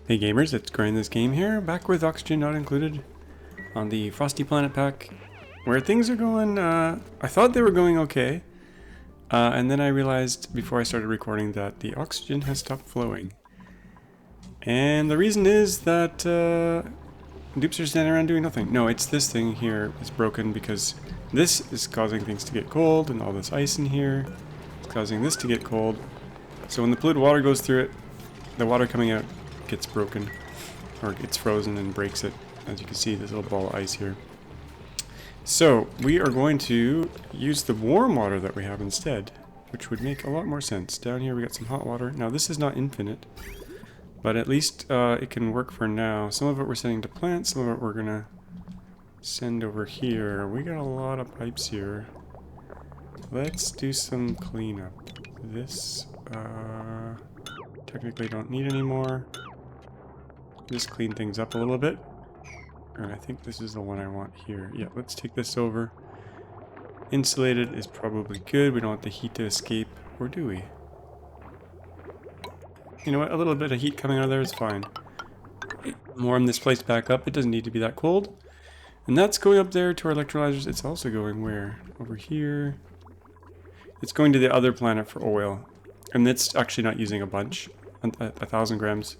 Hey gamers, it's grindthisgame here, back with oxygen not included on the Frosty Planet Pack, where things are going, I thought they were going okay, and then I realized before I started recording that the oxygen has stopped flowing. And the reason is that dupes are standing around doing nothing. No, it's this thing here is broken because this is causing things to get cold, and all this ice in here is causing this to get cold. So when the polluted water goes through it, the water coming out gets broken, or gets frozen and breaks it. As you can see, this little ball of ice here. So we are going to use the warm water that we have instead, which would make a lot more sense. Down here we got some hot water. Now this is not infinite, but at least it can work for now. Some of it we're sending to plants, some of it we're gonna send over here. We got a lot of pipes here. Let's do some cleanup. This technically don't need anymore. Just clean things up a little bit. And I think this is the one I want here. Yeah, let's take this over. Insulated is probably good. We don't want the heat to escape. Or do we? You know what? A little bit of heat coming out of there is fine. Warm this place back up. It doesn't need to be that cold. And that's going up there to our electrolyzers. It's also going where? Over here. It's going to the other planet for oil. And it's actually not using a bunch. 1,000 grams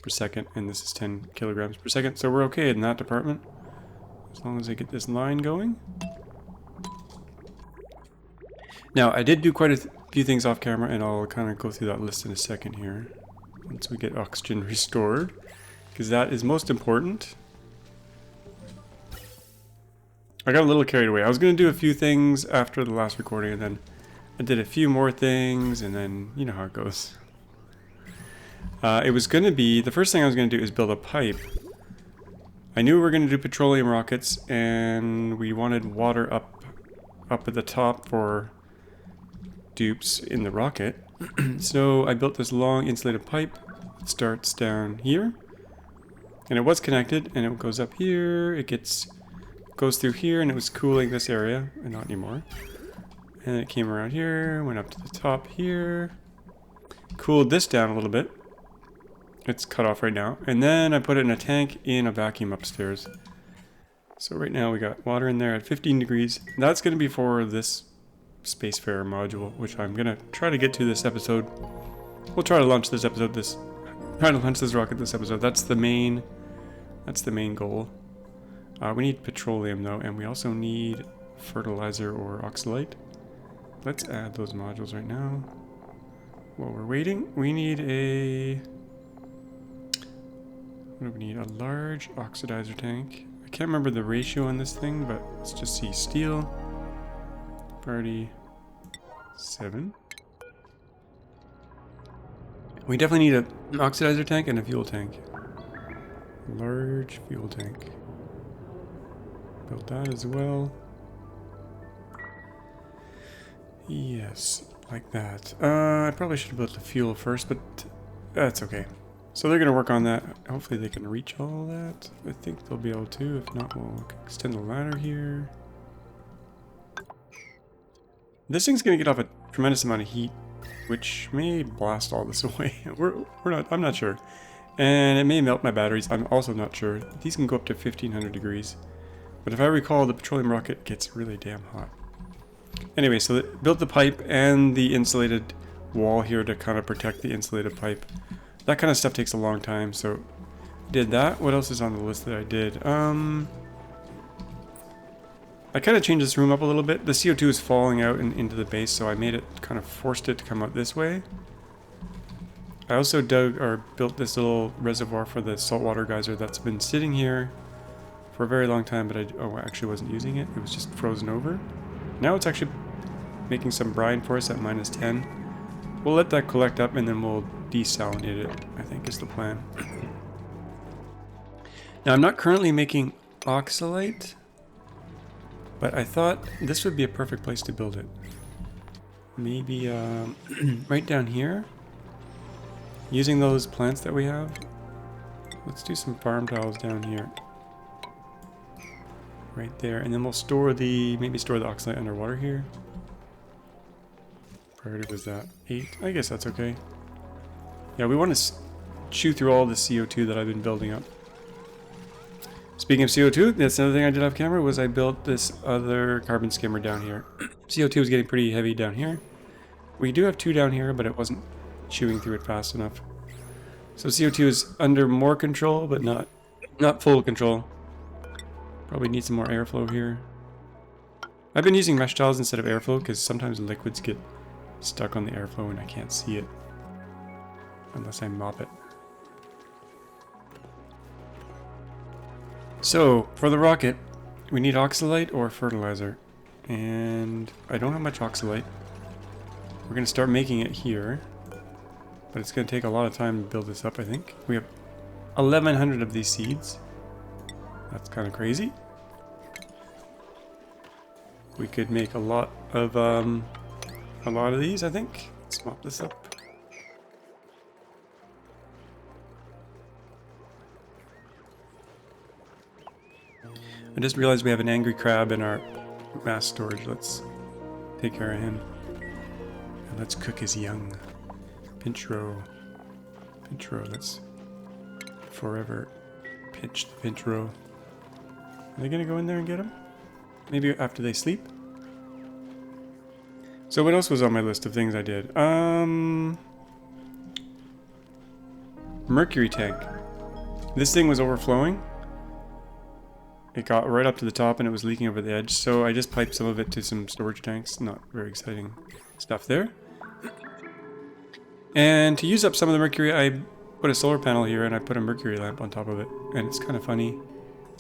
per second, and this is 10 kilograms per second, so we're okay in that department as long as I get this line going. Now I did do quite a few things off camera, and I'll kind of go through that list in a second here once we get oxygen restored, because that is most important. I got a little carried away. I was going to do a few things after the last recording, and then I did a few more things, and then you know how it goes. It was going to be, the first thing I was going to do is build a pipe. I knew we were going to do petroleum rockets, and we wanted water up at the top for dupes in the rocket. So I built this long insulated pipe. It starts down here, and it was connected, and it goes up here, it goes through here, and it was cooling this area, and not anymore. And it came around here, went up to the top here, cooled this down a little bit. It's cut off right now. And then I put it in a tank in a vacuum upstairs. So right now we got water in there at 15 degrees. That's going to be for this Spacefarer module, which I'm going to try to get to this episode. We'll try to launch this episode, try to launch this rocket this episode. That's the main goal. We need petroleum though, and we also need fertilizer or oxalate. Let's add those modules right now. While we're waiting, we need a... What do we need? A large oxidizer tank. I can't remember the ratio on this thing, but let's just see. Steel. Priority 7. We definitely need an oxidizer tank and a fuel tank. Large fuel tank. Build that as well. Yes, like that. I probably should have built the fuel first, but that's okay. So they're going to work on that. Hopefully they can reach all that. I think they'll be able to. If not, we'll extend the ladder here. This thing's going to get off a tremendous amount of heat, which may blast all this away. I'm not sure. And it may melt my batteries. I'm also not sure. These can go up to 1500 degrees. But if I recall, the petroleum rocket gets really damn hot. Anyway, so they built the pipe and the insulated wall here to kind of protect the insulated pipe. That kind of stuff takes a long time, so did that. What else is on the list that I did? I kind of changed this room up a little bit. The CO2 is falling out into the base, so I made it, kind of forced it to come out this way. I also built this little reservoir for the saltwater geyser that's been sitting here for a very long time, but I actually wasn't using it. It was just frozen over. Now it's actually making some brine for us at -10. We'll let that collect up, and then we'll desalinate it, I think is the plan. Now I'm not currently making oxalate, but I thought this would be a perfect place to build it. Maybe right down here, using those plants that we have. Let's do some farm tiles down here. Right there, and then we'll maybe store the oxalate underwater here. Priority was that 8. I guess that's okay. Yeah, we want to chew through all the CO2 that I've been building up. Speaking of CO2, that's another thing I did off camera, was I built this other carbon skimmer down here. CO2 is getting pretty heavy down here. We do have 2 down here, but it wasn't chewing through it fast enough. So CO2 is under more control, but not full control. Probably need some more airflow here. I've been using mesh tiles instead of airflow because sometimes liquids get stuck on the airflow and I can't see it unless I mop it. So, for the rocket, we need oxalite or fertilizer. And I don't have much oxalite. We're going to start making it here. But it's going to take a lot of time to build this up, I think. We have 1,100 of these seeds. That's kind of crazy. We could make a lot of these, I think. Let's mop this up. I just realized we have an angry crab in our mass storage. Let's take care of him. And let's cook his young. Pinch row. Pinch row, let's forever pinch the pinch row. Are they gonna go in there and get him? Maybe after they sleep? So what else was on my list of things I did? Mercury tank. This thing was overflowing. It got right up to the top and it was leaking over the edge, so I just piped some of it to some storage tanks. Not very exciting stuff there. And to use up some of the mercury, I put a solar panel here and I put a mercury lamp on top of it. And it's kind of funny.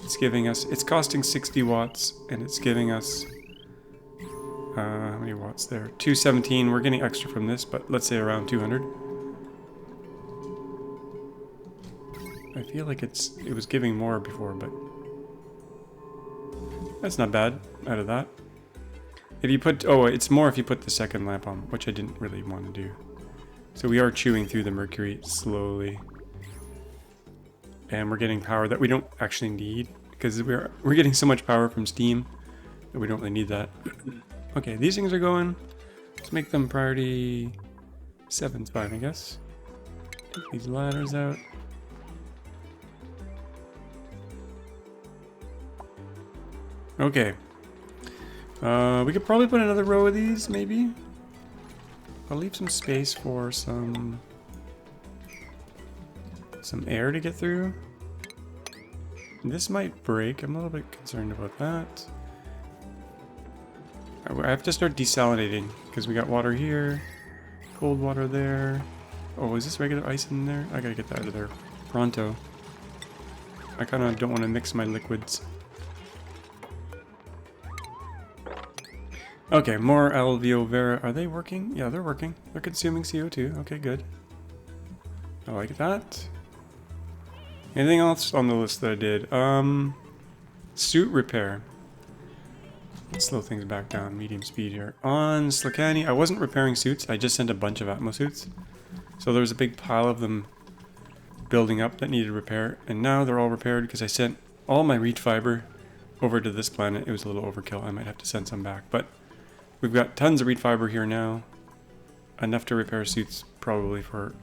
It's giving us, it's costing 60 watts and it's giving us, how many watts there? 217. We're getting extra from this, but let's say around 200. I feel like it was giving more before, but that's not bad out of that. If you put, oh, it's more if you put the second lamp on, which I didn't really want to do. So we are chewing through the mercury slowly. And we're getting power that we don't actually need, because we're getting so much power from steam that we don't really need that. Okay, these things are going. Let's make them priority 7's fine, I guess. Take these ladders out. Okay. We could probably put another row of these, maybe. I'll leave some space for some air to get through. This might break. I'm a little bit concerned about that. I have to start desalinating because we got water here, cold water there. Oh, is this regular ice in there? I gotta get that out of there pronto. I kind of don't want to mix my liquids. Okay, more alveo vera. Are they working? Yeah, they're working. They're consuming CO2. Okay, good. I like that. Anything else on the list that I did? Suit repair. Let's slow things back down. Medium speed here. On Slakani, I wasn't repairing suits. I just sent a bunch of Atmo suits. So there was a big pile of them building up that needed repair. And now they're all repaired because I sent all my reed fiber over to this planet. It was a little overkill. I might have to send some back. But we've got tons of reed fiber here now. Enough to repair suits probably for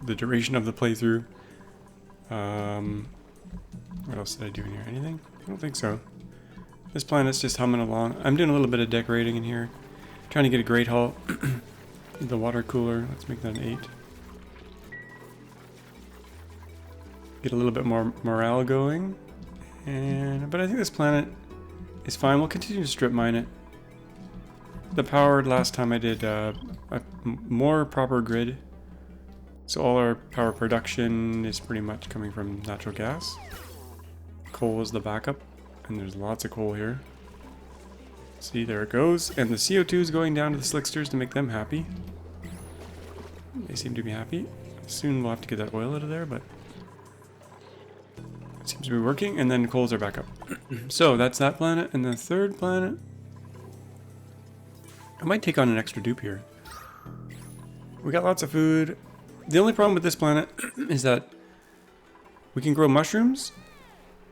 the duration of the playthrough. What else did I do in here? Anything? I don't think so. This planet's just humming along. I'm doing a little bit of decorating in here. Trying to get a great hull. The water cooler. Let's make that an 8. Get a little bit more morale going. But I think this planet is fine. We'll continue to strip mine it. The power last time I did a more proper grid. So all our power production is pretty much coming from natural gas. Coal is the backup, and there's lots of coal here. See, there it goes. And the CO2 is going down to the slicksters to make them happy. They seem to be happy. Soon we'll have to get that oil out of there, but it seems to be working. And then coals are back up. So that's that planet. And the third planet, I might take on an extra dupe here. We got lots of food. The only problem with this planet is that we can grow mushrooms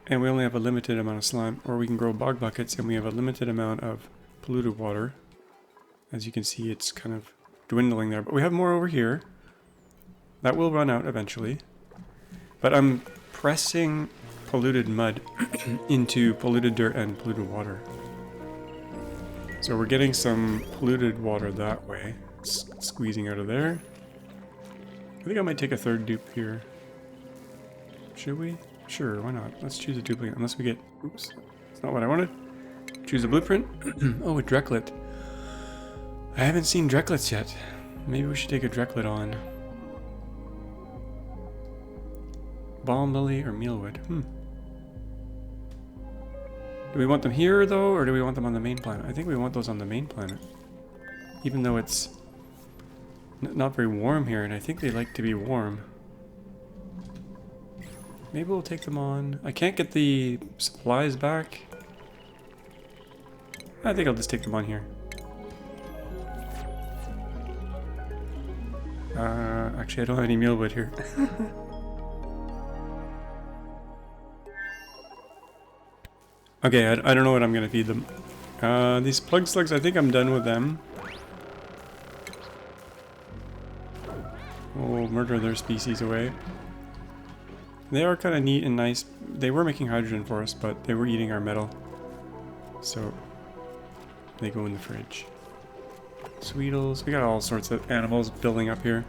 and we only have a limited amount of slime, or we can grow bog buckets and we have a limited amount of polluted water. As you can see, it's kind of dwindling there, but we have more over here. That will run out eventually. But I'm pressing polluted mud into polluted dirt and polluted water. So we're getting some polluted water that way. It's squeezing out of there. I think I might take a third dupe here. Should we? Sure, why not? Let's choose a duplicate, unless we get... Oops, that's not what I wanted. Choose a blueprint. Oh, a Drecklet. I haven't seen Drecklets yet. Maybe we should take a Drecklet on. Balm lily or mealwood? Do we want them here, though, or do we want them on the main planet? I think we want those on the main planet. Even though it's not very warm here, and I think they like to be warm. Maybe we'll take them on. I can't get the supplies back. I think I'll just take them on here. Actually, I don't have any mealwood here. Okay, I don't know what I'm gonna feed them. These plug slugs, I think I'm done with them. We'll murder their species away. They are kind of neat and nice. They were making hydrogen for us, but they were eating our metal. So, they go in the fridge. Sweetles, we got all sorts of animals building up here.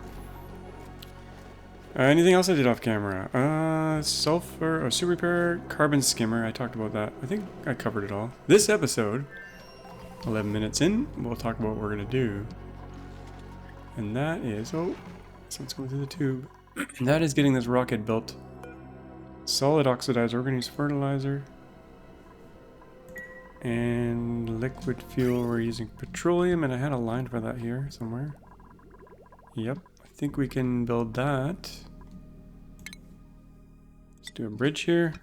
Anything else I did off camera? Sulfur, super repair, carbon skimmer. I talked about that. I think I covered it all. This episode, 11 minutes in, we'll talk about what we're gonna do. And that is, oh, someone's going through the tube. That is getting this rocket built. Solid oxidized, we're gonna use fertilizer. And liquid fuel, we're using petroleum, and I had a line for that here somewhere. Yep. I think we can build that. Let's do a bridge here.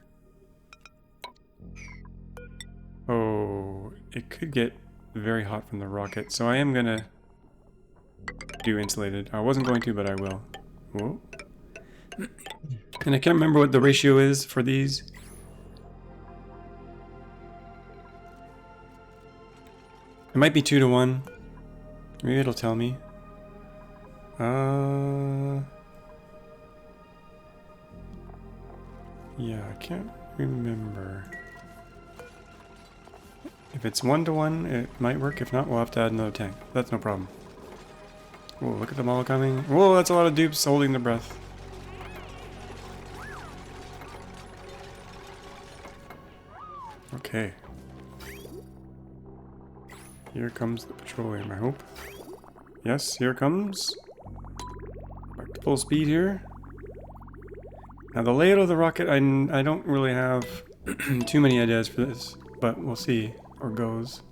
Oh, it could get very hot from the rocket, so I am gonna do insulated. I wasn't going to, but I will. Whoa. And I can't remember what the ratio is for these. It might be 2 to 1. Maybe it'll tell me. Yeah, I can't remember. If it's 1 to 1, it might work. If not, we'll have to add another tank. That's no problem. Whoa, look at them all coming. Whoa, that's a lot of dupes holding their breath. Okay. Here comes the petroleum, I hope. Yes, here it comes. Back to full speed here. Now the layout of the rocket, I don't really have too many ideas for this, but we'll see how it goes.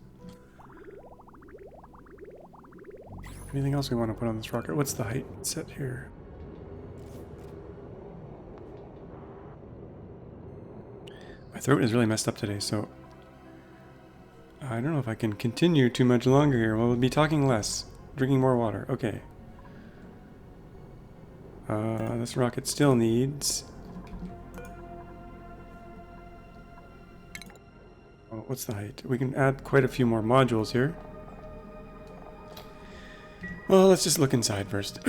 Anything else we want to put on this rocket? What's the height set here? My throat is really messed up today, so I don't know if I can continue too much longer here. Well, we'll be talking less, drinking more water. Okay. This rocket still needs... Oh, what's the height? We can add quite a few more modules here. Well, let's just look inside first.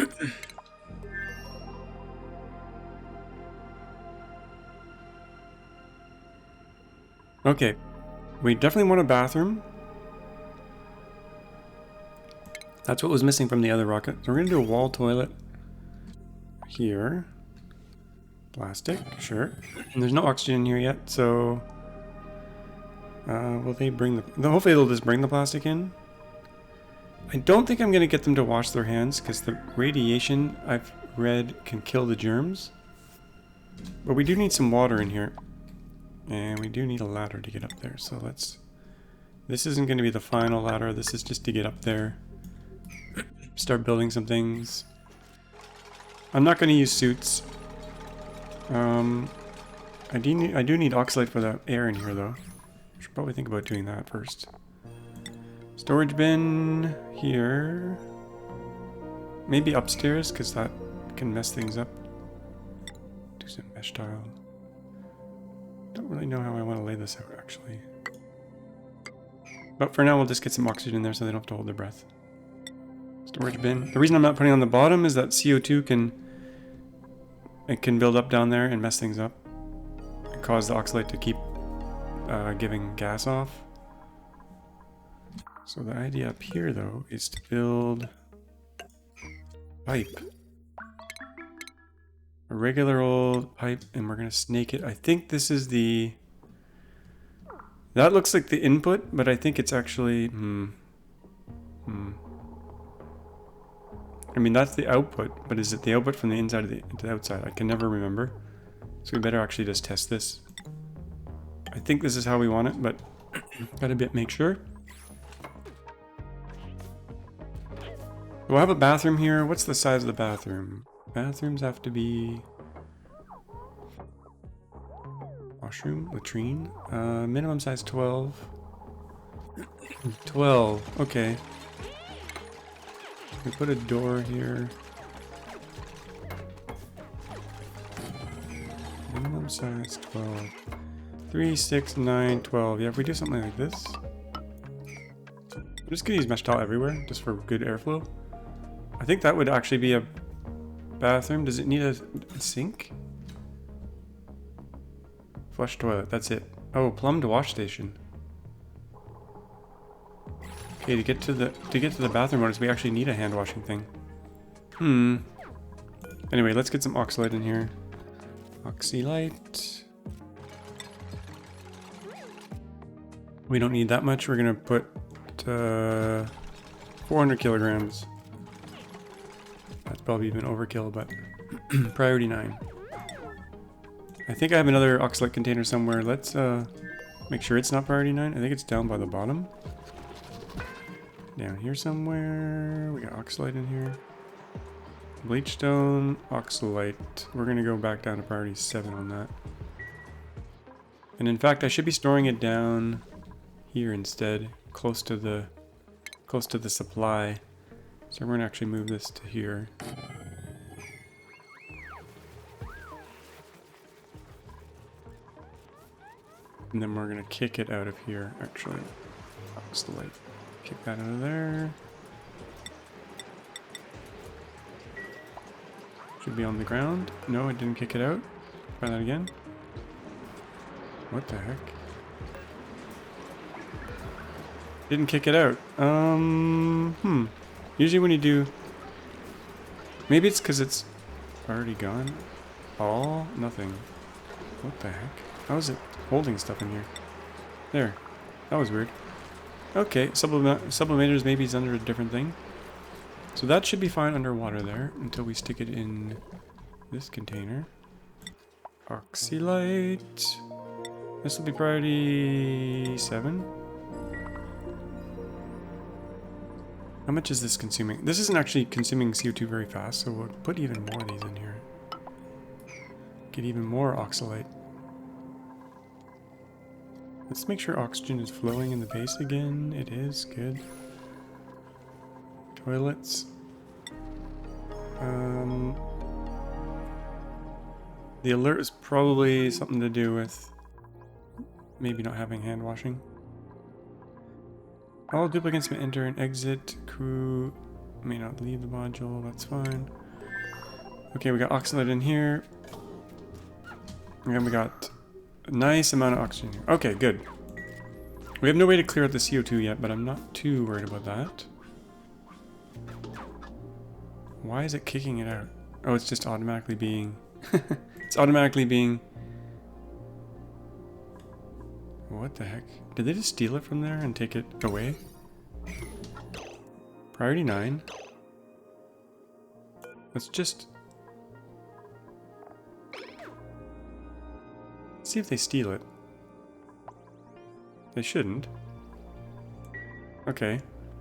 Okay. We definitely want a bathroom. That's what was missing from the other rocket. So we're going to do a wall toilet here. Plastic, sure. And there's no oxygen here yet, so... will they bring the... Hopefully they'll just bring the plastic in. I don't think I'm going to get them to wash their hands, because the radiation, I've read, can kill the germs. But we do need some water in here. And we do need a ladder to get up there, so let's... This isn't going to be the final ladder, this is just to get up there. Start building some things. I'm not going to use suits. I do need oxalate for the air in here, though. Should probably think about doing that first. Storage bin here. Maybe upstairs, because that can mess things up. Do some mesh tile. Don't really know how I want to lay this out, actually. But for now, we'll just get some oxygen in there so they don't have to hold their breath. Storage bin. The reason I'm not putting on the bottom is that CO2 can it can build up down there and mess things up. And cause the oxalate to keep giving gas off. So the idea up here, though, is to build pipe. A regular old pipe, and we're going to snake it. I think this is the... That looks like the input, but I think it's actually... I mean, that's the output, but is it the output from the inside to the outside? I can never remember. So we better actually just test this. I think this is how we want it, but gotta make sure. We'll have a bathroom here. What's the size of the bathroom? Bathrooms have to be... Washroom, latrine. Minimum size 12. 12, okay. We put a door here. Minimum size 12. 3, 6, 9, 12. Yeah, if we do something like this. I'm just gonna use mesh tile everywhere, just for good airflow. I think that would actually be a bathroom. Does it need a sink? Flush toilet, that's it. Oh, plumbed wash station. Okay, to get to the bathroom bonus, we actually need a hand washing thing. Anyway, let's get some oxalate in here. Oxylite. We don't need that much. We're gonna put 400 kilograms. That's probably even overkill, but priority 9. I think I have another oxalate container somewhere. Let's make sure it's not priority 9. I think it's down by the bottom. Down here somewhere. We got oxalate in here. Bleachstone, oxalite. We're gonna go back down to priority 7 on that. And in fact, I should be storing it down here instead, close to the supply. So we're gonna actually move this to here. And then we're gonna kick it out of here, actually. Oxalate. Kick that out of there. Should be on the ground. No, it didn't kick it out. Try that again. What the heck? Didn't kick it out. Usually when you do... Maybe it's because it's already gone. All? Nothing. What the heck? How is it holding stuff in here? There. That was weird. Okay, sublimators maybe is under a different thing. So that should be fine underwater there until we stick it in this container. Oxylite. This will be priority 7. How much is this consuming? This isn't actually consuming CO2 very fast, so we'll put even more of these in here. Get even more oxalate. Let's make sure oxygen is flowing in the base again. It is, good. Toilets. The alert is probably something to do with maybe not having hand washing. All duplicates may enter and exit. Crew may not leave the module. That's fine. Okay, we got oxalate in here. And we got a nice amount of oxygen here. Okay, good. We have no way to clear out the CO2 yet, but I'm not too worried about that. Why is it kicking it out? Oh, it's just automatically being... It's automatically being... What the heck? Did they just steal it from there and take it away? Priority 9. Let's just... see if they steal it. They shouldn't. Okay.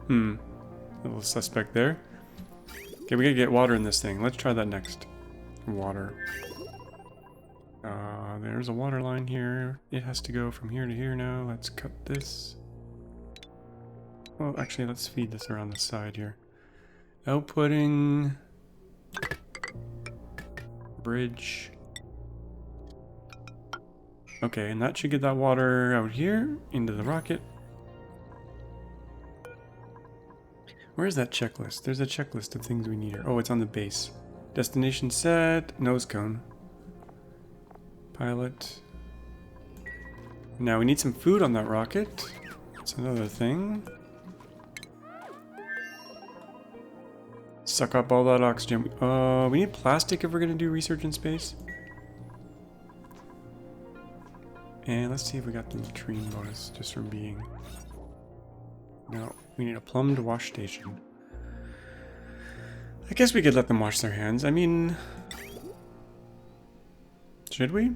A little suspect there. Okay, we gotta get water in this thing. Let's try that next. Water. There's a water line here. It has to go from here to here now. Let's cut this. Well, actually, let's feed this around the side here. Outputting. Bridge. Okay, and that should get that water out here into the rocket. Where's that checklist? There's a checklist of things we need here. Oh, it's on the base. Destination set, nose cone. Pilot. Now we need some food on that rocket. That's another thing. Suck up all that oxygen. We need plastic if we're gonna do research in space. And let's see if we got the latrine bonus just from being. No, we need a plumbed wash station. I guess we could let them wash their hands. I mean, should we?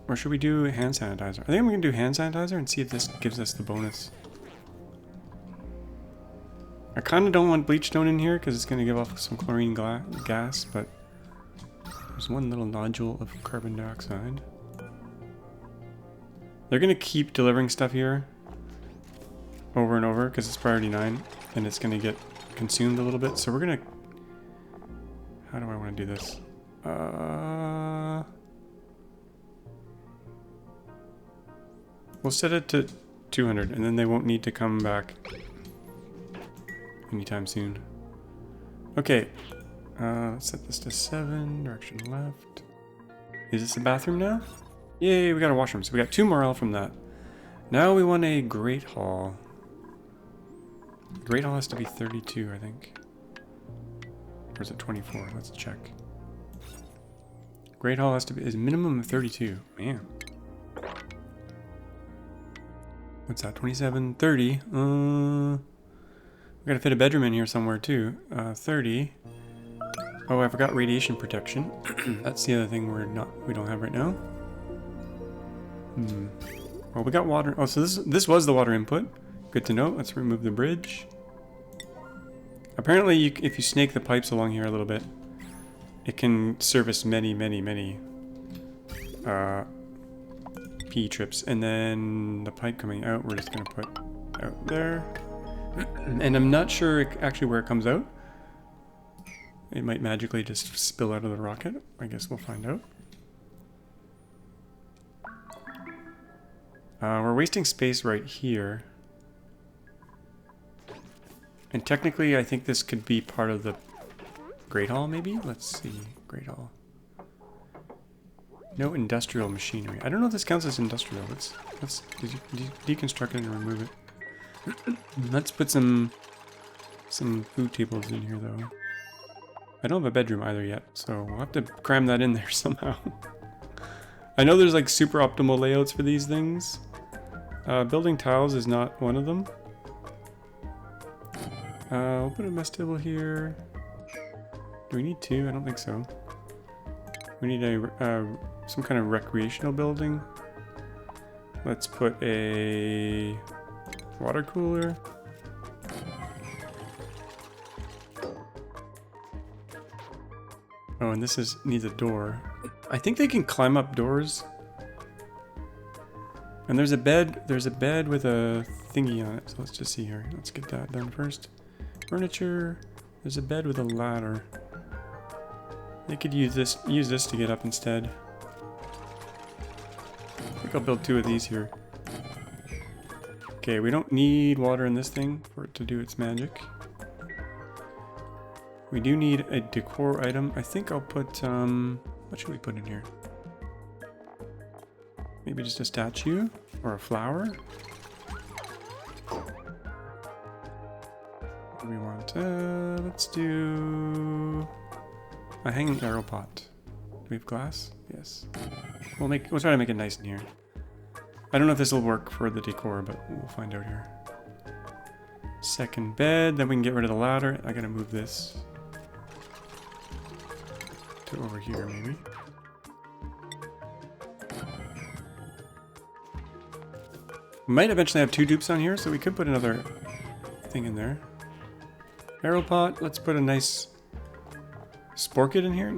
Or should we do hand sanitizer? I think I'm gonna do hand sanitizer and see if this gives us the bonus. I kind of don't want bleach stone in here because it's going to give off some chlorine gas, but there's one little nodule of carbon dioxide. They're going to keep delivering stuff here over and over because it's priority 9 and it's going to get consumed a little bit. So we're going to... How do I want to do this? We'll set it to 200 and then they won't need to come back anytime soon. Okay, let's set this to 7, direction left. Is this a bathroom now? Yay, we got a washroom. So we got 2 morale from that. Now we want a Great Hall. Great Hall has to be 32, I think. Or is it 24? Let's check. Great Hall has to be, is minimum of 32. Man. What's that, 27, 30? We gotta fit a bedroom in here somewhere too. 30. Oh, I forgot radiation protection. That's the other thing we don't have right now. Well, we got water. Oh, so this was the water input. Good to know. Let's remove the bridge. Apparently, if you snake the pipes along here a little bit, it can service many P trips. And then the pipe coming out, we're just gonna put out there. And I'm not sure actually where it comes out. It might magically just spill out of the rocket. I guess we'll find out. We're wasting space right here. And technically, I think this could be part of the Great Hall, maybe? Let's see. Great Hall. No industrial machinery. I don't know if this counts as industrial. Let's deconstruct it and remove it. Let's put some food tables in here, though. I don't have a bedroom either yet, so we'll have to cram that in there somehow. I know there's like super optimal layouts for these things. Building tiles is not one of them. We'll put a mess table here. Do we need 2? I don't think so. We need some kind of recreational building. Let's put a water cooler. Oh, and this needs a door. I think they can climb up doors. And there's a bed with a thingy on it. So let's just see here. Let's get that done first. Furniture. There's a bed with a ladder. They could use this to get up instead. I think I'll build 2 of these here. Okay, we don't need water in this thing for it to do its magic. We do need a decor item. I think I'll put, what should we put in here? Maybe just a statue or a flower. What do we want? Let's do a hanging arrow pot. Do we have glass? Yes. We'll try to make it nice in here. I don't know if this will work for the decor, but we'll find out here. Second bed, then we can get rid of the ladder. I gotta move this to over here, maybe. We might eventually have 2 dupes on here, so we could put another thing in there. Arrow pot, let's put a nice sporket in here.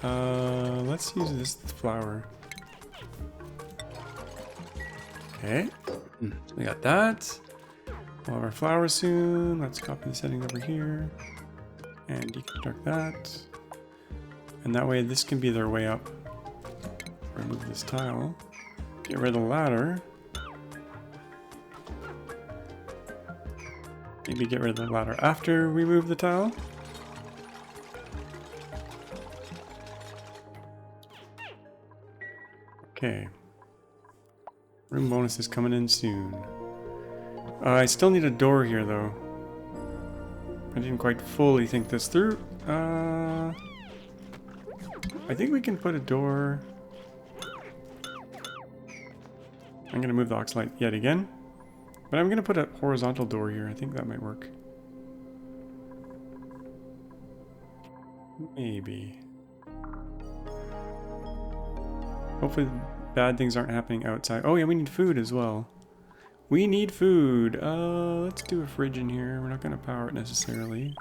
Let's use this flower. Okay, we got that. We'll have our flowers soon. Let's copy the setting over here and deconstruct that. And that way this can be their way up. Remove this tile. Get rid of the ladder. Maybe get rid of the ladder after we move the tile. Okay. Room bonus is coming in soon. I still need a door here, though. I didn't quite fully think this through. I think we can put a door... I'm going to move the oxalite yet again. But I'm going to put a horizontal door here. I think that might work. Maybe. Hopefully bad things aren't happening outside. Oh yeah, we need food as well. We need food. Let's do a fridge in here. We're not going to power it necessarily,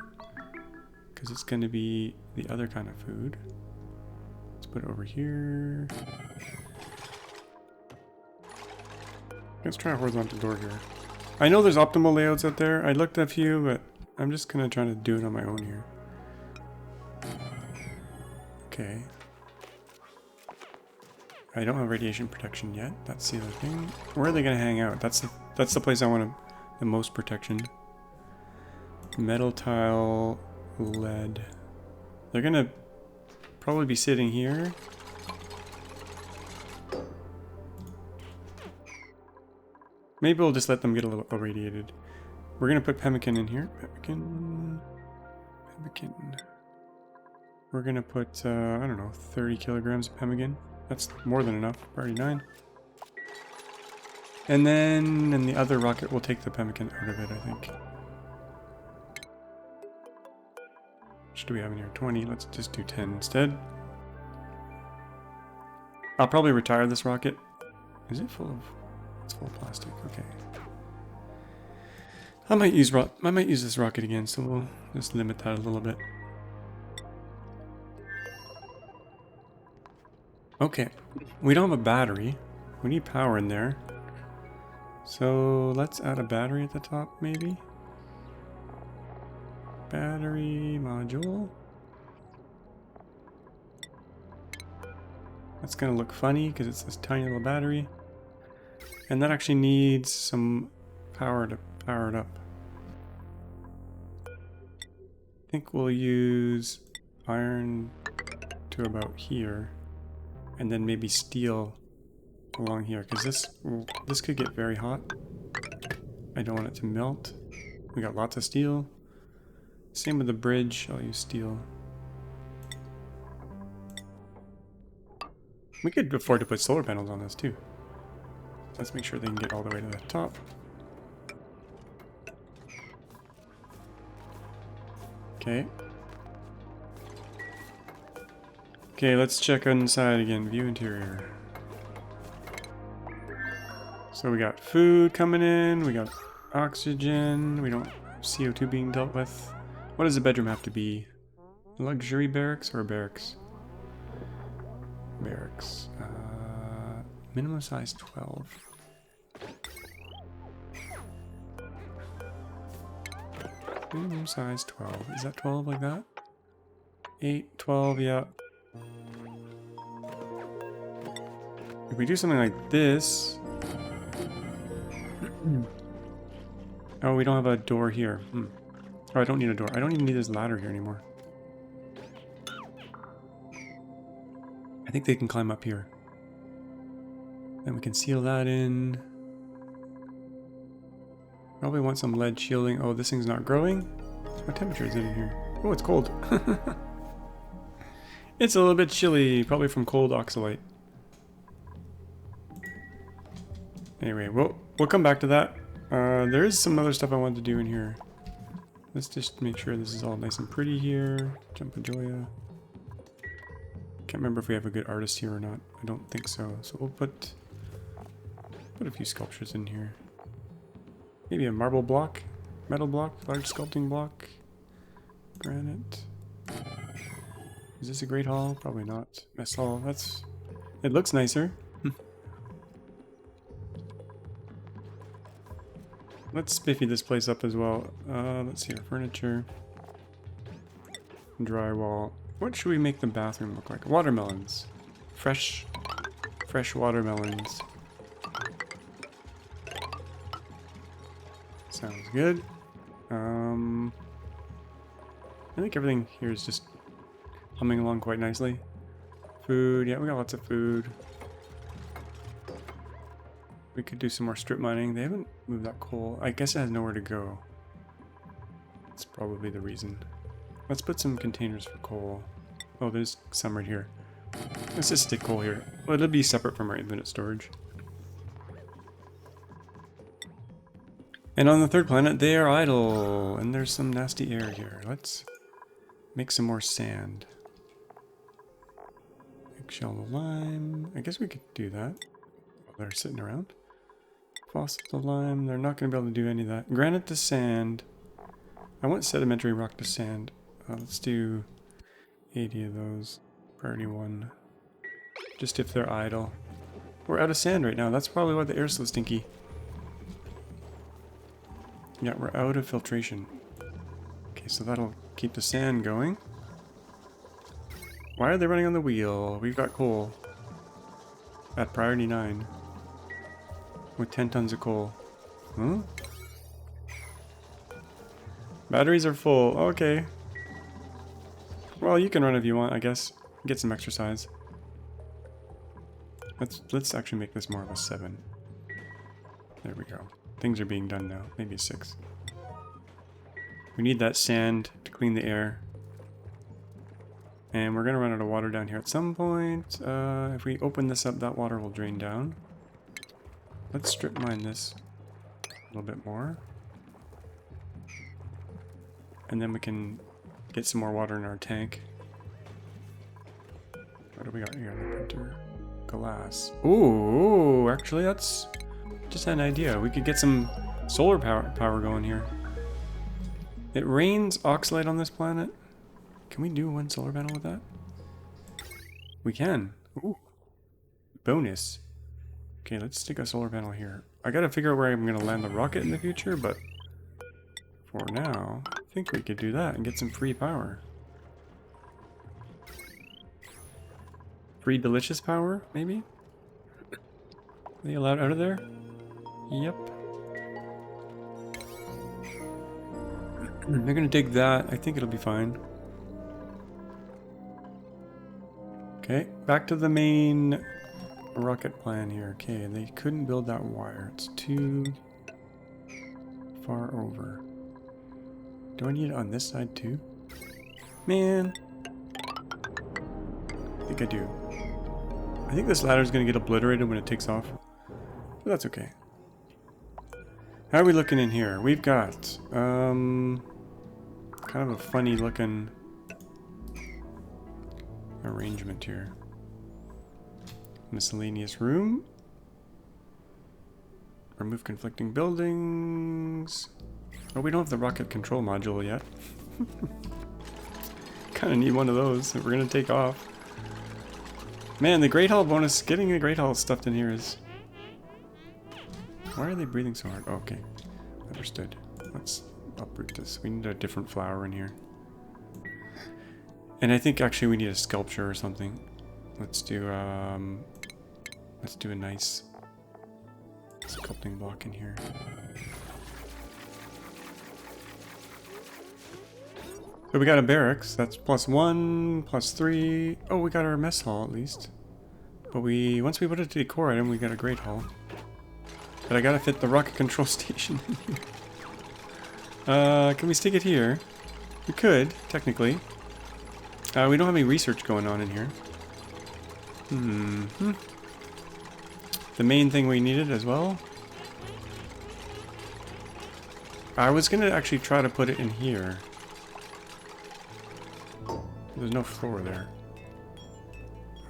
because it's going to be the other kind of food. Let's put it over here. Let's try a horizontal door here. I know there's optimal layouts out there. I looked at a few, but I'm just going to try to do it on my own here. Okay. I don't have radiation protection yet. That's the other thing. Where are they gonna hang out? That's the place I want the most protection. Metal tile, lead. They're gonna probably be sitting here. Maybe we'll just let them get a little irradiated. We're gonna put pemmican in here. Pemmican. We're gonna put I don't know, 30 kilograms of pemmican. That's more than enough. Already 9. And then in the other rocket, we'll take the pemmican out of it, I think. What do we have in here? 20. Let's just do 10 instead. I'll probably retire this rocket. Is it full of... It's full of plastic. Okay. I might use this rocket again, so we'll just limit that a little bit. Okay, we don't have a battery. We need power in there. So let's add a battery at the top, maybe. Battery module. That's gonna look funny because it's this tiny little battery. And that actually needs some power to power it up. I think we'll use iron to about here. And then maybe steel along here, because this could get very hot. I don't want it to melt. We got lots of steel. Same with the bridge, I'll use steel. We could afford to put solar panels on this too. Let's make sure they can get all the way to the top. Okay. Okay, let's check inside again. View interior. So we got food coming in, we got oxygen, we don't have CO2 being dealt with. What does the bedroom have to be? A luxury barracks or a barracks? Barracks. Minimum size 12. Minimum size 12. Is that 12 like that? 8, 12, yeah. If we do something like this... Oh, we don't have a door here. Oh, I don't need a door. I don't even need this ladder here anymore. I think they can climb up here. Then we can seal that in. Probably want some lead shielding. Oh, this thing's not growing? What temperature is it in here? Oh, it's cold. It's a little bit chilly, probably from cold oxalite. Anyway, we'll come back to that. There is some other stuff I wanted to do in here. Let's just make sure this is all nice and pretty here. Jumpajoya. Can't remember if we have a good artist here or not. I don't think so. So we'll put a few sculptures in here. Maybe a marble block, metal block, large sculpting block, granite. Is this a great hall? Probably not. Mess hall. It looks nicer. Let's spiffy this place up as well. Let's see our furniture. Drywall. What should we make the bathroom look like? Watermelons. Fresh watermelons. Sounds good. I think everything here is just humming along quite nicely. Food, yeah, we got lots of food. We could do some more strip mining. They haven't moved that coal. I guess it has nowhere to go. That's probably the reason. Let's put some containers for coal. Oh, there's some right here. Let's just stick coal here. Well, it'll be separate from our infinite storage. And on the third planet, they are idle. And there's some nasty air here. Let's make some more sand. Eggshell of lime. I guess we could do that. They're sitting around. Fossil to lime. They're not going to be able to do any of that. Granite to sand. I want sedimentary rock to sand. Let's do 80 of those. Priority 1. Just if they're idle. We're out of sand right now. That's probably why the air's so stinky. Yeah, we're out of filtration. Okay, so that'll keep the sand going. Why are they running on the wheel? We've got coal. At priority 9. With 10 tons of coal. Huh? Batteries are full. Okay. Well, you can run if you want, I guess. Get some exercise. Let's actually make this more of a 7. There we go. Things are being done now. Maybe a 6. We need that sand to clean the air. And we're going to run out of water down here at some point. If we open this up, that water will drain down. Let's strip mine this a little bit more. And then we can get some more water in our tank. What do we got here in the printer? Glass. Ooh, actually that's just an idea. We could get some solar power going here. It rains oxalate on this planet. Can we do one solar panel with that? We can. Ooh. Bonus. Okay, let's stick a solar panel here. I gotta figure out where I'm gonna land the rocket in the future, but for now, I think we could do that and get some free power. Free delicious power, maybe? Are they allowed out of there? Yep. They're gonna dig that. I think it'll be fine. Okay, back to the main rocket plan here. Okay, they couldn't build that wire. It's too far over. Do I need it on this side too? Man. I think I do. I think this ladder is going to get obliterated when it takes off. But that's okay. How are we looking in here? We've got kind of a funny looking arrangement here. Miscellaneous room. Remove conflicting buildings. Oh, we don't have the rocket control module yet. Kind of need one of those if we're going to take off. Man, the Great Hall bonus, getting the Great Hall stuffed in here is... Why are they breathing so hard? Oh, okay. Understood. Let's uproot this. We need a different flower in here. And I think actually we need a sculpture or something. Let's do a nice sculpting block in here. So we got a barracks. That's +1, +3. Oh, we got our mess hall at least. But once we put it to the core item, we got a great hall. But I gotta fit the rocket control station. Can we stick it here? We could, technically. We don't have any research going on in here. The main thing we needed as well. I was gonna actually try to put it in here. There's no floor there.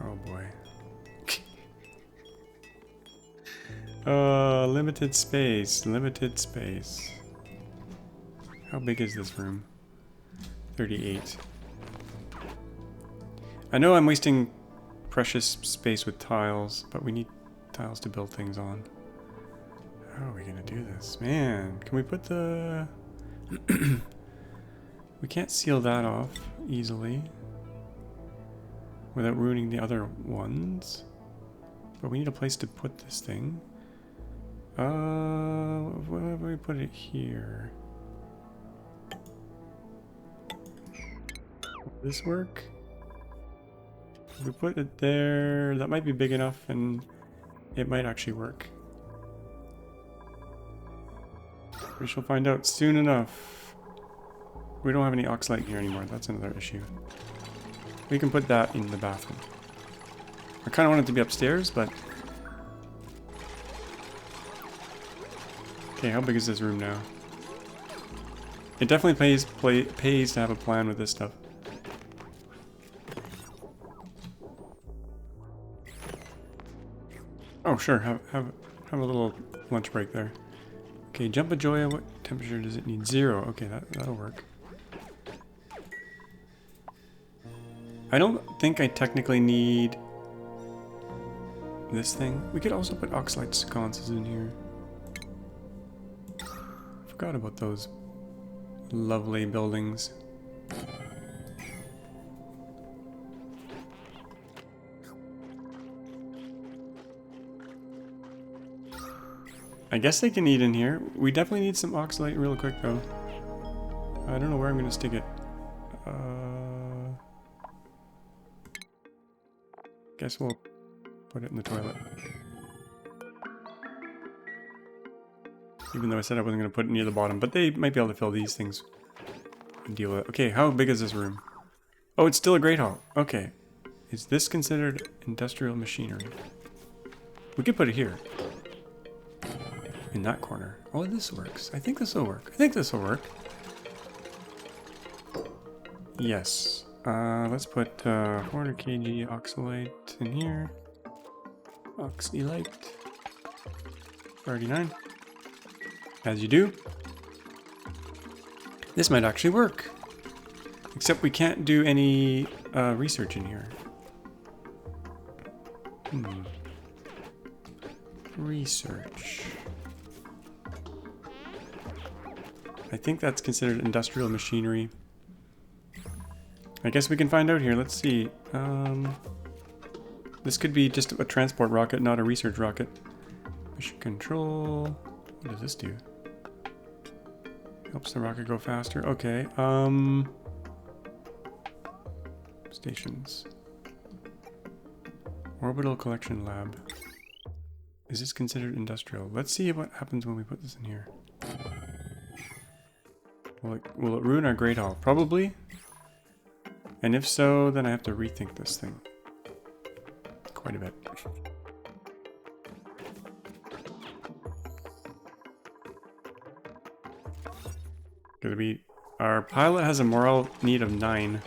Oh boy. Limited space, limited space. How big is this room? 38. I know I'm wasting precious space with tiles, but we need tiles to build things on. How are we gonna do this? Man, can we put the... We can't seal that off easily without ruining the other ones. But we need a place to put this thing. Where do we put it here? Will this work? If we put it there, that might be big enough and it might actually work. We shall find out soon enough. We don't have any oxalate here anymore. That's another issue. We can put that in the bathroom. I kind of want it to be upstairs, but... Okay, how big is this room now? It definitely pays to have a plan with this stuff. Oh, sure. Have a little lunch break there. Okay, Jump a Joya. What temperature does it need? 0. Okay, that'll work. I don't think I technically need this thing. We could also put oxalate sconces in here. Forgot about those lovely buildings. I guess they can eat in here. We definitely need some oxalate real quick though. I don't know where I'm gonna stick it. Guess we'll put it in the toilet. Even though I said I wasn't gonna put it near the bottom, but they might be able to fill these things and deal with it. Okay, how big is this room? Oh, it's still a great hall. Okay. Is this considered industrial machinery? We could put it here. In that corner. Oh, this works. I think this will work. I think this will work. Yes. Let's put 400 kg oxalate in here. Oxalate. 39. As you do. This might actually work. Except we can't do any research in here. Research. I think that's considered industrial machinery. I guess we can find out here. Let's see. This could be just a transport rocket, not a research rocket. Mission control. What does this do? Helps the rocket go faster. Okay. Stations. Orbital collection lab. Is this considered industrial? Let's see what happens when we put this in here. Will it ruin our Great Hall? Probably. And if so, then I have to rethink this thing. Quite a bit. Gonna be... Our pilot has a moral need of 9.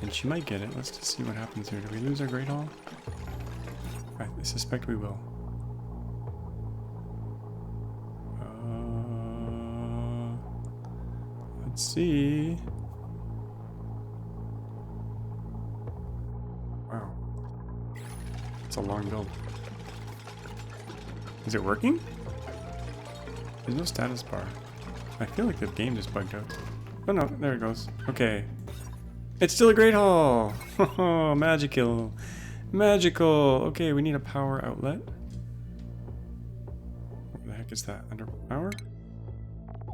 And she might get it. Let's just see what happens here. Do we lose our Great Hall? I suspect we will. Let's see. Wow. It's a long build. Is it working? There's no status bar. I feel like the game just bugged out. Oh no, there it goes. Okay. It's still a Great Hall! Oh, magical. Magical! Okay, we need a power outlet. What the heck is that? Under power?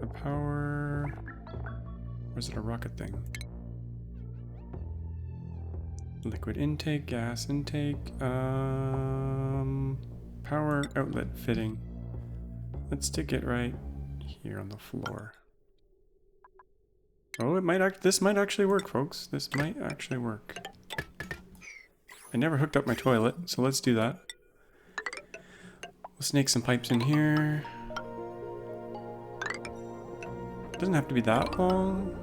The power... Or is it a rocket thing? Liquid intake, gas intake, power outlet fitting. Let's stick it right here on the floor. Oh, this might actually work, folks. This might actually work. I never hooked up my toilet, so let's do that. We'll snake some pipes in here. It doesn't have to be that long.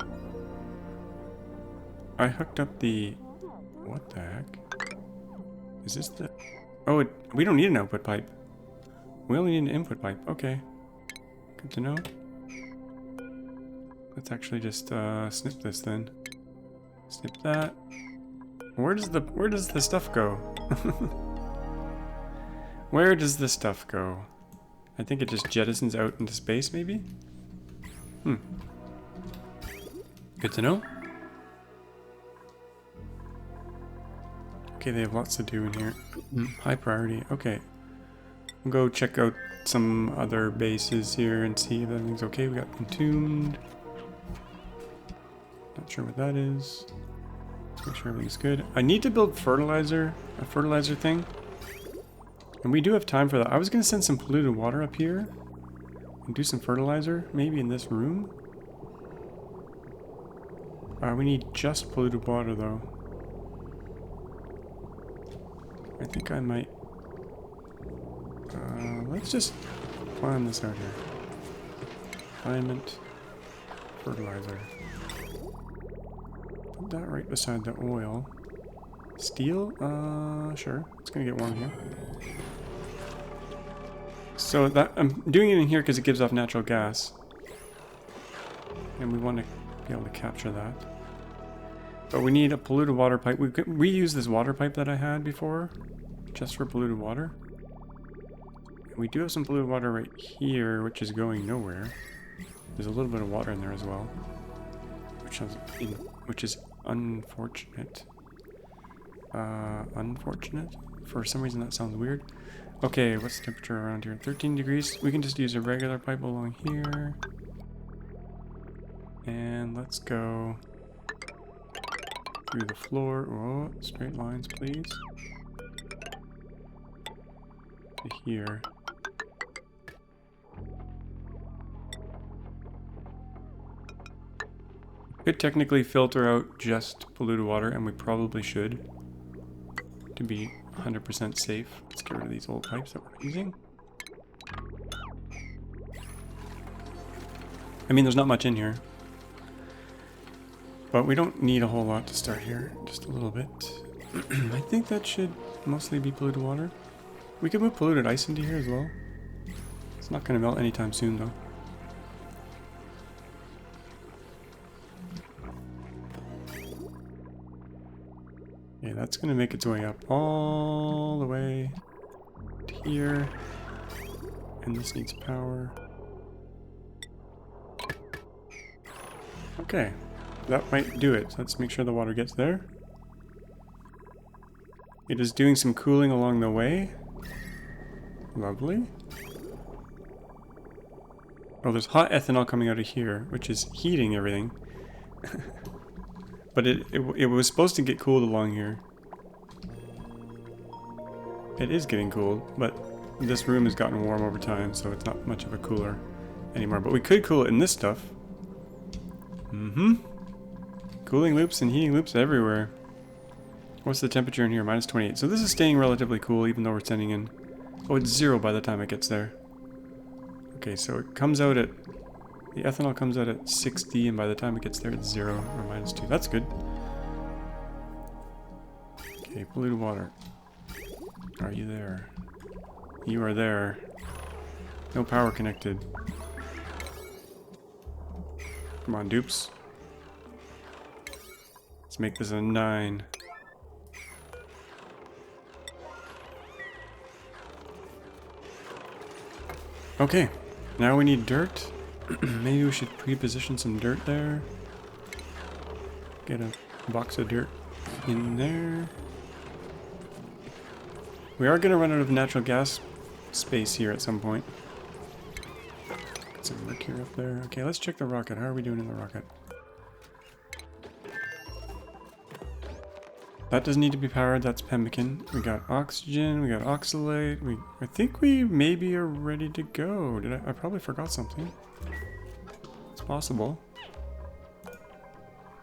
I hooked up the... What the heck? Is this the... Oh, we don't need an output pipe. We only need an input pipe. Okay. Good to know. Let's actually just snip this then. Snip that. Where does the stuff go? Where does the stuff go? I think it just jettisons out into space, maybe? Good to know. Okay, they have lots to do in here. High priority. Okay. We'll go check out some other bases here and see if everything's okay. We got Entombed. Not sure what that is. Let's make sure everything's good. I need to build fertilizer, a fertilizer thing. And we do have time for that. I was going to send some polluted water up here. And do some fertilizer, maybe in this room. We need just polluted water though. I think I might... let's just plan this out here. Alignment, fertilizer. Put that right beside the oil. Steel? Sure. It's gonna get warm here. So that I'm doing it in here because it gives off natural gas. And we want to be able to capture that. But we need a polluted water pipe. We could reuse this water pipe that I had before, just for polluted water. And we do have some polluted water right here, which is going nowhere. There's a little bit of water in there as well, which is unfortunate. Unfortunate? For some reason that sounds weird. Okay, what's the temperature around here? 13 degrees. We can just use a regular pipe along here. And let's go through the floor. Oh, straight lines, please. To here. Could technically filter out just polluted water, and we probably should, to be 100% safe. Let's get rid of these old pipes that we're using. I mean, there's not much in here, but we don't need a whole lot to start here. Just a little bit. I think that should mostly be polluted water. We could move polluted ice into here as well. It's not going to melt anytime soon, though. Okay, that's going to make its way up all the way to here. And this needs power. Okay, that might do it. Let's make sure the water gets there. It is doing some cooling along the way. Lovely. Oh, there's hot ethanol coming out of here, which is heating everything. But it was supposed to get cooled along here. It is getting cooled, but this room has gotten warm over time, so it's not much of a cooler anymore. But we could cool it in this stuff. Cooling loops and heating loops everywhere. What's the temperature in here? Minus 28. So this is staying relatively cool, even though we're sending in... Oh, it's 0 by the time it gets there. Okay, so it comes out at... The ethanol comes out at 60, and by the time it gets there, it's 0 or minus 2. That's good. Okay, polluted water. Are you there? You are there. No power connected. Come on, dupes. Let's make this a 9. Okay, now we need dirt. Maybe we should pre-position some dirt there. Get a box of dirt in there. We are going to run out of natural gas space here at some point. Get some mercury up there. Okay, let's check the rocket. How are we doing in the rocket? That doesn't need to be powered. That's pemmican. We got oxygen. We got oxalate. I think we maybe are ready to go. I probably forgot something. It's possible.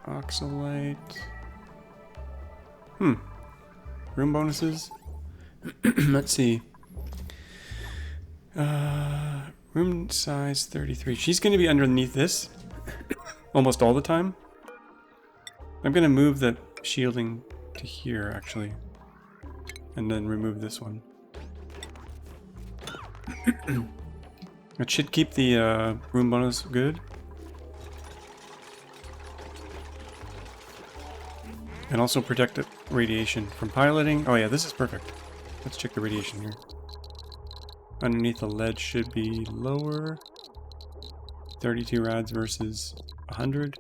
Oxalate. Room bonuses. Let's see. Room size 33. She's going to be underneath this almost all the time. I'm going to move the shielding to here, actually. And then remove this one. It should keep the room bonus good. And also protect the radiation from piloting. Oh yeah, this is perfect. Let's check the radiation here. Underneath the lead should be lower. 32 rads versus 100.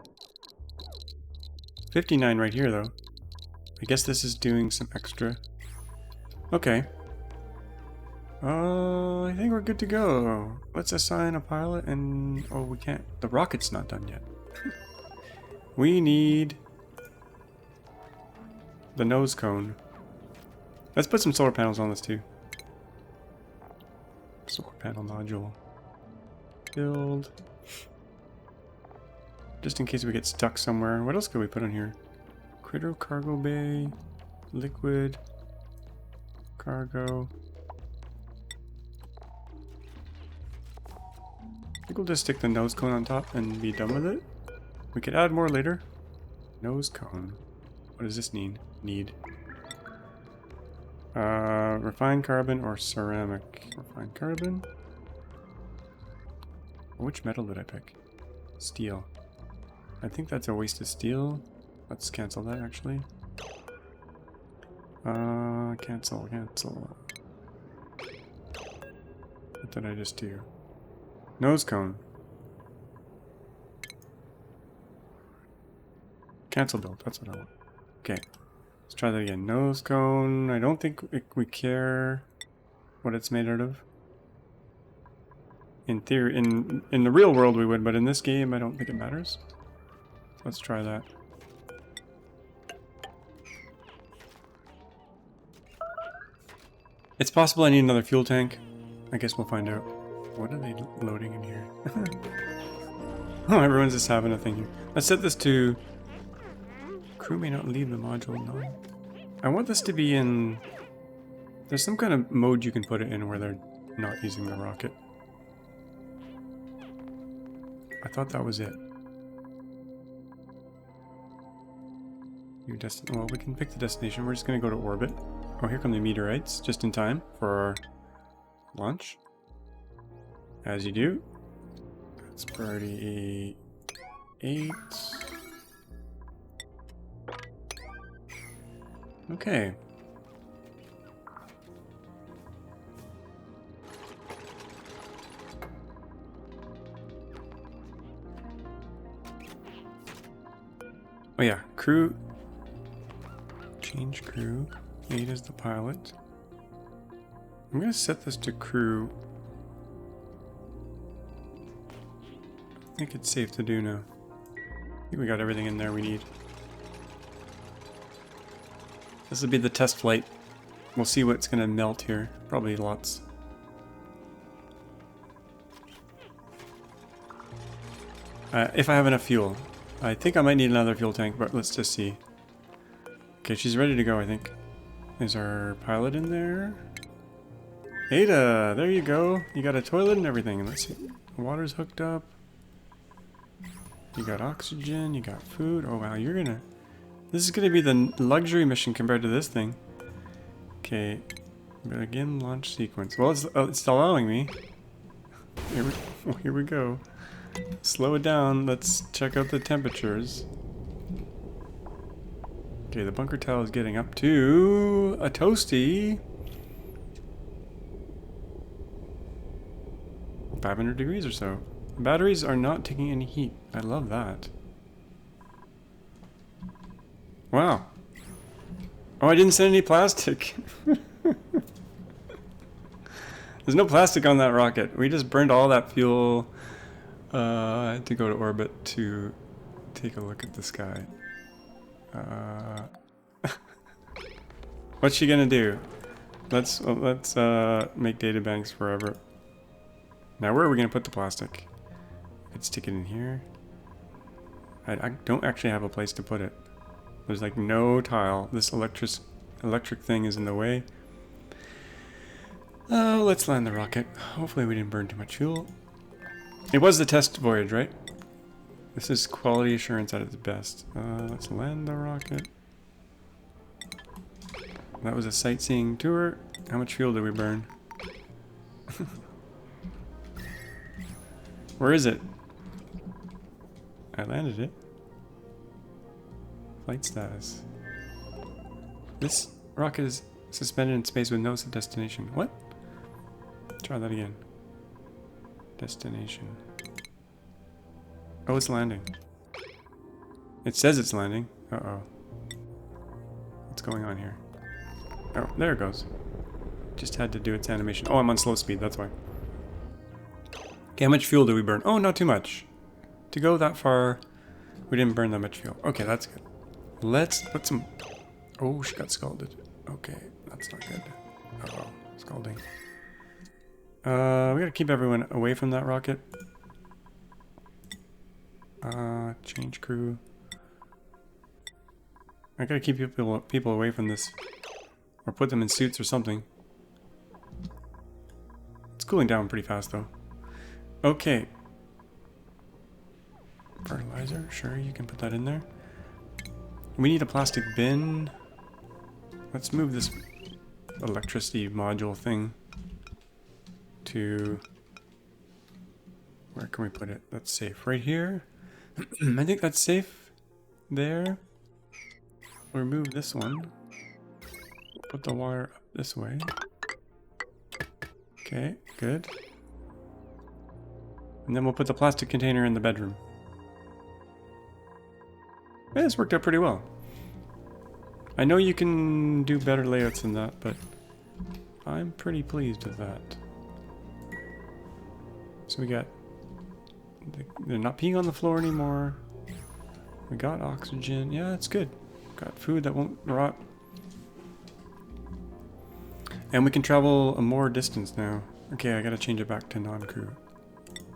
59 right here though. I guess this is doing some extra. Okay. I think we're good to go. Let's assign a pilot and... Oh, we can't. The rocket's not done yet. We need... the nose cone. Let's put some solar panels on this too. Solar panel module. Build. Just in case we get stuck somewhere. What else could we put on here? Critter cargo bay. Liquid. Cargo. I think we'll just stick the nose cone on top and be done with it. We could add more later. Nose cone. What does this need? Refined carbon or ceramic? Refined carbon. Which metal did I pick? Steel. I think that's a waste of steel. Let's cancel that actually. Cancel. What did I just do? Nose cone. Cancel build, that's what I want. Okay, let's try that again. Nose cone. I don't think we care what it's made out of. In theory, in the real world we would, but in this game I don't think it matters. Let's try that. It's possible I need another fuel tank. I guess we'll find out. What are they loading in here? Oh, everyone's just having a thing here. Let's set this to... Crew may not leave the module, no. I want this to be in... There's some kind of mode you can put it in where they're not using the rocket. I thought that was it. Well, we can pick the destination. We're just going to go to orbit. Oh, here come the meteorites, just in time for our launch. As you do. That's priority 8. Okay. Oh yeah, crew. Change crew. 8 is the pilot. I'm gonna set this to crew. I think it's safe to do now. I think we got everything in there we need. This will be the test flight. We'll see what's gonna melt here. Probably lots. If I have enough fuel. I think I might need another fuel tank, but let's just see. Okay, she's ready to go, I think. Is our pilot in there? Ada, there you go. You got a toilet and everything. Let's see. Water's hooked up. You got oxygen, you got food. Oh wow, you're gonna... This is gonna be the luxury mission compared to this thing. Okay. Begin launch sequence. Well, it's allowing me. Here we go. Slow it down. Let's check out the temperatures. Okay, the bunker tile is getting up to a toasty 500 degrees or so. Batteries are not taking any heat. I love that. Wow. Oh, I didn't send any plastic. There's no plastic on that rocket. We just burned all that fuel to go to orbit to take a look at the sky. What's she gonna do? Let's make data banks forever. Now where are we gonna put the plastic? Let's stick it in here. I don't actually have a place to put it. There's like no tile. This electric thing is in the way. Oh, let's land the rocket. Hopefully we didn't burn too much fuel. It was the test voyage, right? This is quality assurance at its best. Let's land the rocket. That was a sightseeing tour. How much fuel did we burn? Where is it? I landed it. Flight status. This rocket is suspended in space with no destination. What? Try that again. Destination. Oh, it's landing. It says it's landing. Uh-oh. What's going on here? Oh, there it goes. Just had to do its animation. Oh, I'm on slow speed, that's why. Okay, how much fuel did we burn? Oh, not too much. To go that far, we didn't burn that much fuel. Okay, that's good. Let's put some... Oh, she got scalded. Okay, that's not good. Uh-oh, scalding. We gotta keep everyone away from that rocket. Change crew. I gotta keep people away from this. Or put them in suits or something. It's cooling down pretty fast though. Okay. Fertilizer, sure, you can put that in there. We need a plastic bin. Let's move this electricity module thing to... Where can we put it? That's safe. Right here? I think that's safe. There. We'll remove this one. Put the wire up this way. Okay, good. And then we'll put the plastic container in the bedroom. Yeah, this worked out pretty well. I know you can do better layouts than that, but I'm pretty pleased with that. So we got... They're not peeing on the floor anymore. We got oxygen. Yeah, it's good. Got food that won't rot. And we can travel a more distance now. Okay, I gotta change it back to non-crew.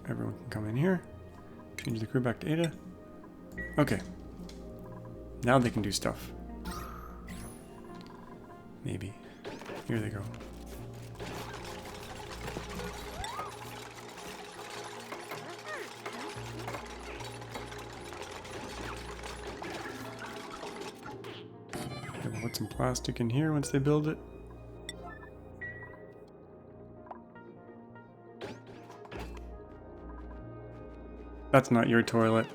Everyone can come in here. Change the crew back to Ada. Okay. Now they can do stuff. Maybe. Here they go. Okay, we'll put some plastic in here once they build it. That's not your toilet.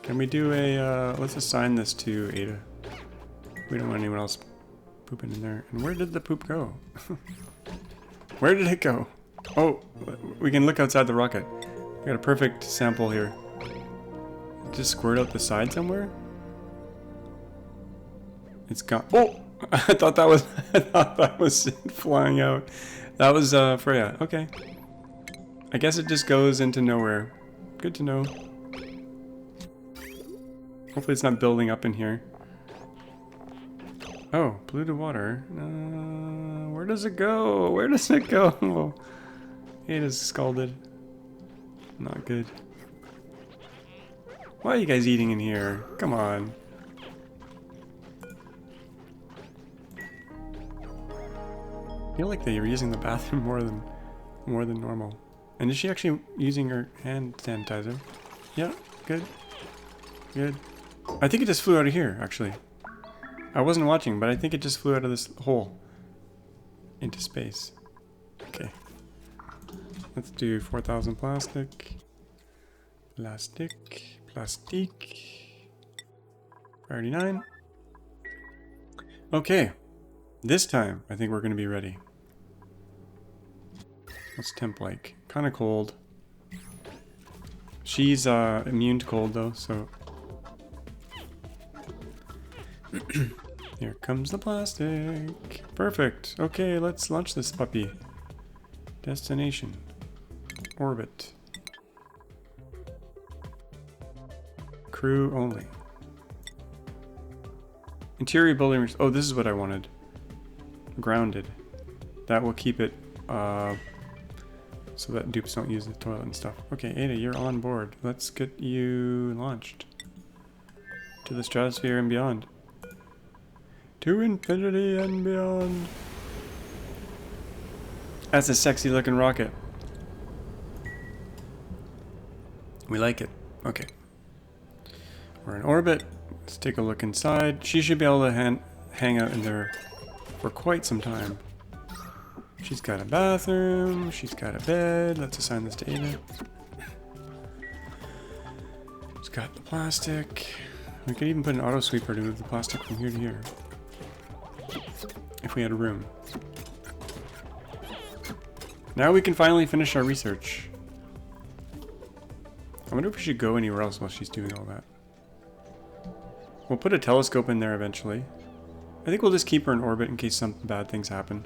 Can we do a, let's assign this to Ada. We don't want anyone else pooping in there. And where did the poop go? Where did it go? Oh, we can look outside the rocket. We got a perfect sample here. Just squirt out the side somewhere? It's gone. Oh! I thought that was flying out. That was Freya. Okay. I guess it just goes into nowhere. Good to know. Hopefully it's not building up in here. Oh, polluted water. Where does it go? Where does it go? It is scalded. Not good. Why are you guys eating in here? Come on. I feel like they were using the bathroom more than normal. And is she actually using her hand sanitizer? Yeah, good. Good. I think it just flew out of here, actually. I wasn't watching, but I think it just flew out of this hole into space. Okay. Let's do 4,000 plastic. Plastic. Priority 9. Okay. This time, I think we're going to be ready. What's temp like? Kind of cold. She's immune to cold though, so... Here comes the plastic. Perfect. Okay, let's launch this puppy. Destination. Orbit. Crew only. Interior building... Oh, this is what I wanted. Grounded. That will keep it... so that dupes don't use the toilet and stuff. Okay, Ada, you're on board. Let's get you launched. To the stratosphere and beyond. To infinity and beyond. That's a sexy looking rocket. We like it. Okay. We're in orbit. Let's take a look inside. She should be able to hang out in there for quite some time. She's got a bathroom, she's got a bed. Let's assign this to Ada. She's got the plastic. We could even put an auto sweeper to move the plastic from here to here. If we had a room. Now we can finally finish our research. I wonder if we should go anywhere else while she's doing all that. We'll put a telescope in there eventually. I think we'll just keep her in orbit in case some bad things happen.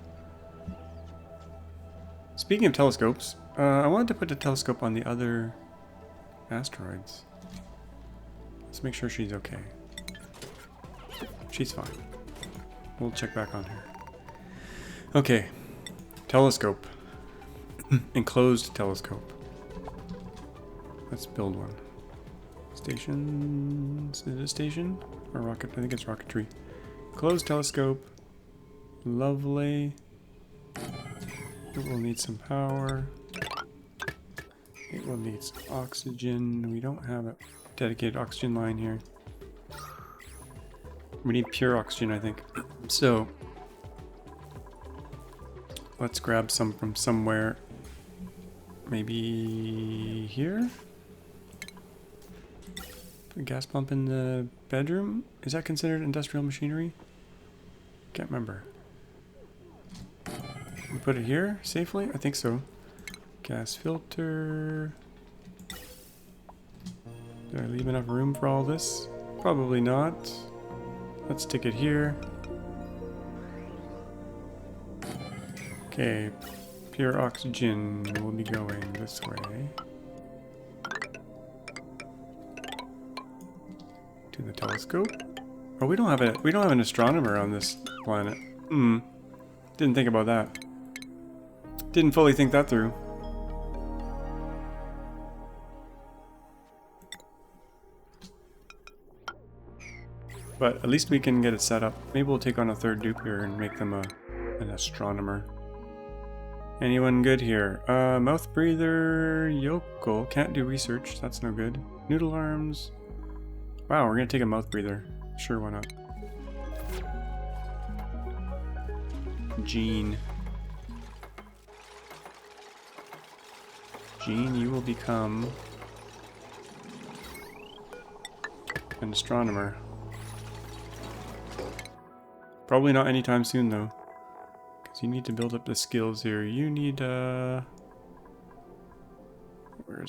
Speaking of telescopes, I wanted to put a telescope on the other asteroids. Let's make sure she's okay. She's fine. We'll check back on her. Okay. Telescope. Enclosed telescope. Let's build one. Stations. Is it a station? Or rocket? I think it's rocketry. Closed telescope. Lovely. It will need some power. It will need some oxygen. We don't have a dedicated oxygen line here. We need pure oxygen, I think. So, let's grab some from somewhere. Maybe here? A gas pump in the bedroom? Is that considered industrial machinery? Can't remember. We put it here safely? I think so. Gas filter. Do I leave enough room for all this? Probably not. Let's stick it here. Okay, pure oxygen will be going this way. To the telescope. Oh, we don't have an astronomer on this planet. Didn't think about that. Didn't fully think that through. But at least we can get it set up. Maybe we'll take on a third dupe here and make them an astronomer. Anyone good here? Mouth breather, yokel. Can't do research. That's no good. Noodle arms. Wow, we're gonna take a mouth breather. Sure, why not? Gene. Gene, you will become an astronomer. Probably not anytime soon, though. Because you need to build up the skills here. You need, where's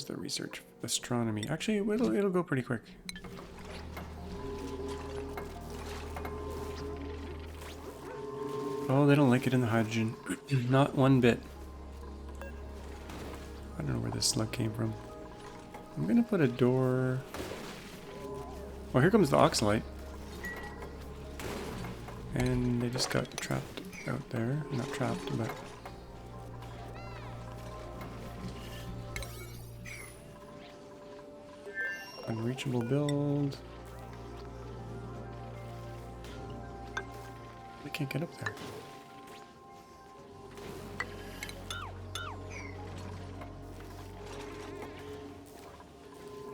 the research? Astronomy. Actually, it'll go pretty quick. Oh, they don't like it in the hydrogen. Not one bit. I don't know where this slug came from. I'm gonna put a door... Oh, here comes the oxalite. And they just got trapped out there. Not trapped, but... Unreachable build. I can't get up there.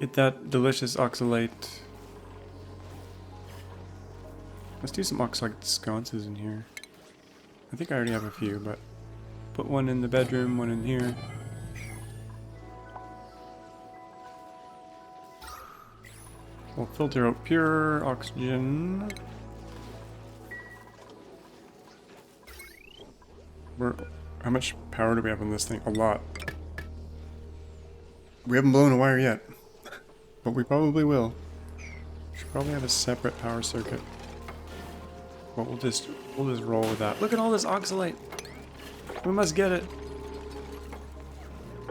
Get that delicious oxalite. Let's do some oxalite sconces in here. I think I already have a few, but put one in the bedroom, one in here. We'll filter out pure oxygen. How much power do we have on this thing? A lot. We haven't blown a wire yet, but we probably will. Should probably have a separate power circuit. But we'll just roll with that. Look at all this oxalite. We must get it.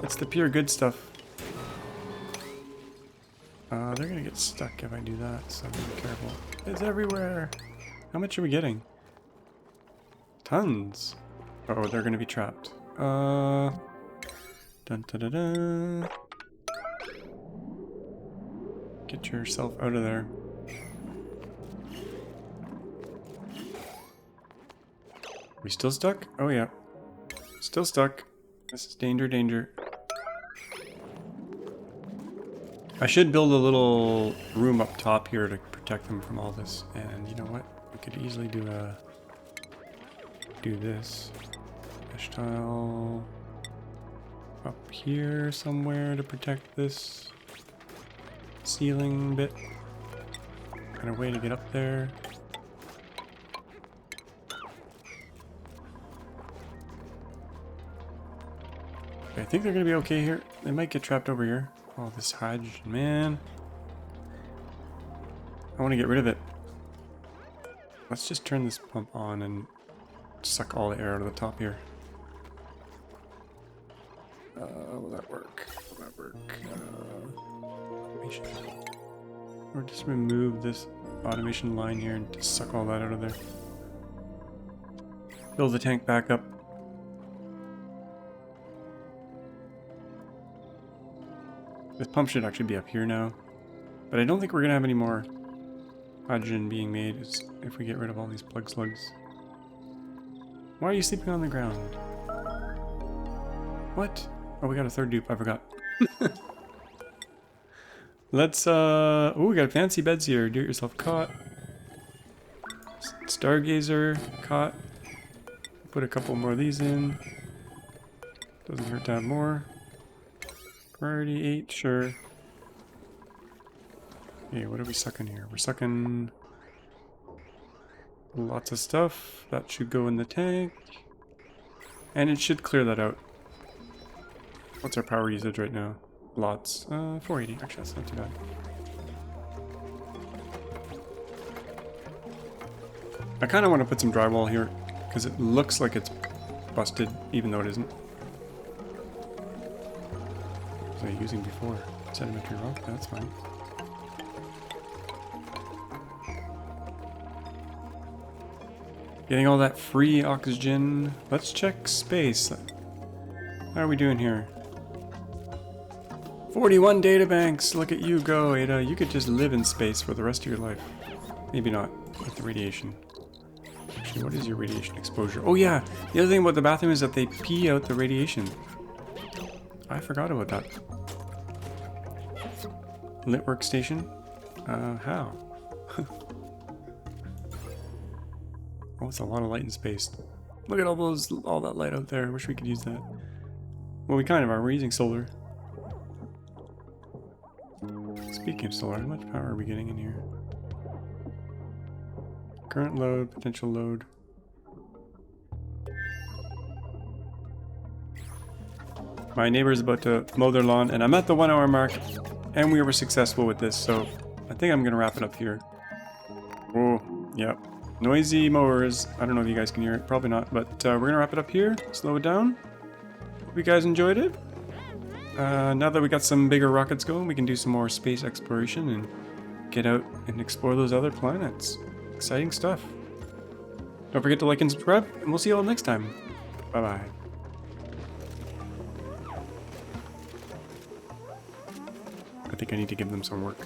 It's the pure good stuff. They're gonna get stuck if I do that, so be careful. It's everywhere. How much are we getting? Tons. Uh oh, they're gonna be trapped. Dun dun dun dun. Get yourself out of there. We still stuck? Oh yeah. Still stuck. This is danger, danger. I should build a little room up top here to protect them from all this. And you know what? We could easily do this. Mesh tile up here somewhere to protect this ceiling bit. Kind of way to get up there. I think they're gonna be okay here. They might get trapped over here. Oh, this hydrogen, man. I want to get rid of it. Let's just turn this pump on and suck all the air out of the top here. Will that work? Will that work? Automation. Or just remove this automation line here and just suck all that out of there. Fill the tank back up. This pump should actually be up here now. But I don't think we're going to have any more hydrogen being made if we get rid of all these plug slugs. Why are you sleeping on the ground? What? Oh, we got a third dupe. I forgot. Let's, oh, we got fancy beds here. Do-it-yourself cot. Stargazer cot. Put a couple more of these in. Doesn't hurt to have more. Priority 8, sure. Okay, what are we sucking here? We're sucking lots of stuff. That should go in the tank. And it should clear that out. What's our power usage right now? Lots. 480. Actually, that's not too bad. I kind of want to put some drywall here because it looks like it's busted, even though it isn't. What was I using before? Sedimentary rock? That's fine. Getting all that free oxygen. Let's check space. How are we doing here? 41 databanks! Look at you go, Ada. You could just live in space for the rest of your life. Maybe not, with the radiation. Actually, what is your radiation exposure? Oh yeah! The other thing about the bathroom is that they pee out the radiation. I forgot about that. Lit workstation? How? Oh, it's a lot of light in space. Look at all that light out there. I wish we could use that. Well, we kind of are. We're using solar. Speaking of solar, how much power are we getting in here? Current load, potential load. My neighbor is about to mow their lawn, and I'm at the 1 hour mark, and we were successful with this, so I think I'm going to wrap it up here. Oh, yep. Noisy mowers. I don't know if you guys can hear it. Probably not, but we're going to wrap it up here. Slow it down. Hope you guys enjoyed it. Now that we got some bigger rockets going, we can do some more space exploration and get out and explore those other planets. Exciting stuff. Don't forget to like and subscribe, and we'll see you all next time. Bye-bye. I think I need to give them some work.